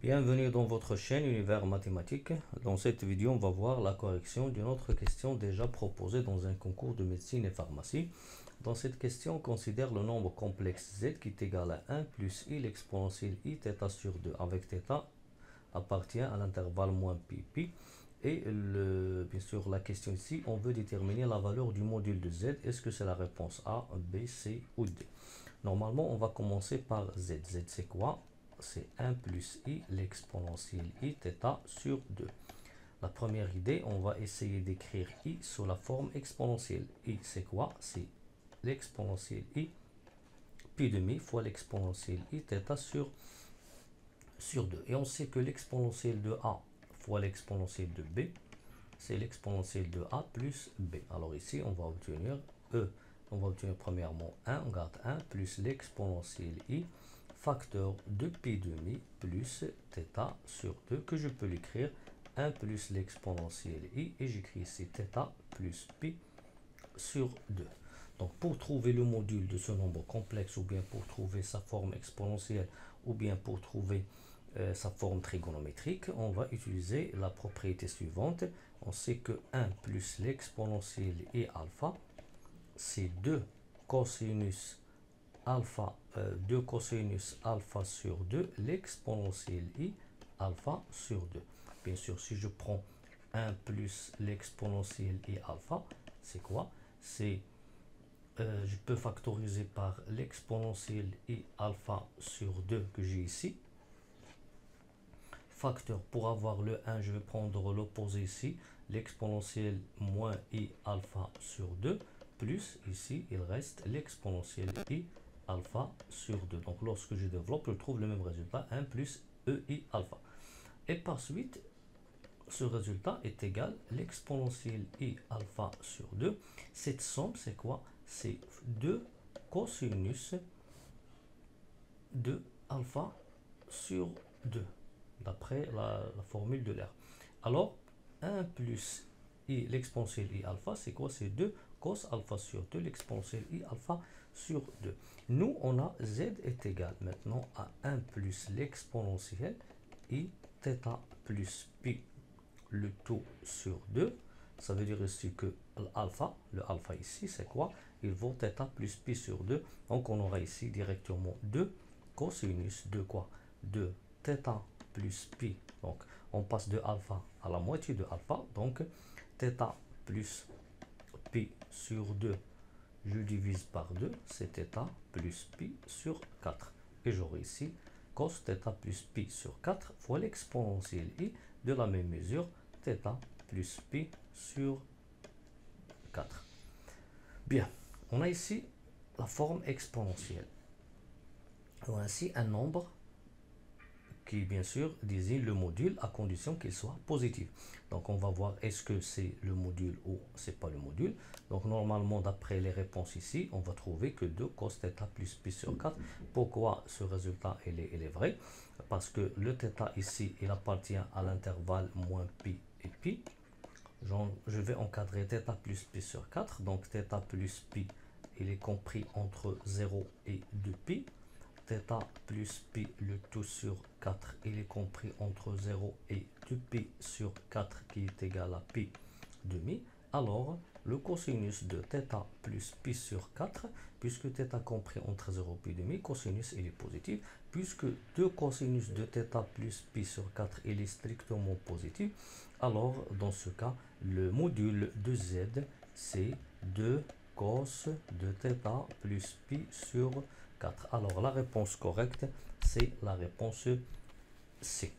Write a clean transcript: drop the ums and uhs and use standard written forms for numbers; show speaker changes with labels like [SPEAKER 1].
[SPEAKER 1] Bienvenue dans votre chaîne Univers Mathématique. Dans cette vidéo, on va voir la correction d'une autre question déjà proposée dans un concours de médecine et pharmacie. Dans cette question, on considère le nombre complexe z qui est égal à 1 plus i l'exponentielle i θ sur 2 avec θ appartient à l'intervalle moins pi pi. Et bien sûr, la question ici, on veut déterminer la valeur du module de z. Est-ce que c'est la réponse A, B, C ou D? Normalement, on va commencer par z. Z, c'est quoi? C'est 1 plus i l'exponentielle i θ sur 2. La première idée, on va essayer d'écrire i sous la forme exponentielle. I, c'est quoi? C'est l'exponentielle i pi demi fois l'exponentielle i θ sur 2. Et on sait que l'exponentielle de a fois l'exponentielle de b, c'est l'exponentielle de a plus b. Alors ici, on va obtenir e. On va obtenir premièrement 1, on garde 1 plus l'exponentielle i facteur de pi demi plus θ sur 2, que je peux l'écrire 1 plus l'exponentielle i, et j'écris ici θ plus pi sur 2. Donc pour trouver le module de ce nombre complexe, ou bien pour trouver sa forme exponentielle, ou bien pour trouver sa forme trigonométrique, on va utiliser la propriété suivante. On sait que 1 plus l'exponentielle i alpha, c'est 2 cosinus alpha, 2 cosinus alpha sur 2, l'exponentielle i alpha sur 2. Bien sûr, si je prends 1 plus l'exponentielle i alpha, c'est quoi? C'est je peux factoriser par l'exponentielle i alpha sur 2 que j'ai ici. Facteur, pour avoir le 1, je vais prendre l'opposé ici, l'exponentielle moins i alpha sur 2, plus ici, il reste l'exponentielle i alpha sur 2. Donc lorsque je développe, je trouve le même résultat, 1 plus ei alpha. Et par suite, ce résultat est égal à l'exponentielle i alpha sur 2. Cette somme, c'est quoi? C'est 2 cosinus de alpha sur 2, d'après la formule de l'air. Alors, 1 plus i, l'exponentielle i alpha, c'est quoi? C'est 2 cos alpha sur 2, l'exponentielle i alpha sur 2. Nous, on a z est égal maintenant à 1 plus l'exponentielle i θ plus pi, le tout sur 2. Ça veut dire ici que l'alpha, le alpha ici, c'est quoi? Il vaut θ plus pi sur 2. Donc, on aura ici directement 2 cosinus de quoi? De θ plus pi. Donc, on passe de alpha à la moitié de alpha. Donc, θ plus pi sur 2, je divise par 2, c'est θ plus pi sur 4. Et j'aurai ici cos θ plus pi sur 4 fois l'exponentielle i de la même mesure, θ plus pi sur 4. Bien, on a ici la forme exponentielle. On a ainsi un nombre qui, bien sûr, désigne le module à condition qu'il soit positif. Donc, on va voir est-ce que c'est le module ou c'est pas le module. Donc, normalement, d'après les réponses ici, on va trouver que 2 cos θ plus pi sur 4. Pourquoi ce résultat il est vrai? Parce que le θ ici, il appartient à l'intervalle moins pi et pi. Je vais encadrer θ plus pi sur 4. Donc, θ plus pi, il est compris entre 0 et 2 pi. θ plus pi, le tout sur 4, il est compris entre 0 et 2 pi sur 4 qui est égal à pi demi. Alors, le cosinus de θ plus pi sur 4, puisque θ compris entre 0 et pi demi, cosinus il est positif, puisque 2 cosinus de θ plus pi sur 4 il est strictement positif. Alors, dans ce cas, le module de z, c'est 2 cos de θ plus pi sur 4. Alors, la réponse correcte, c'est la réponse C.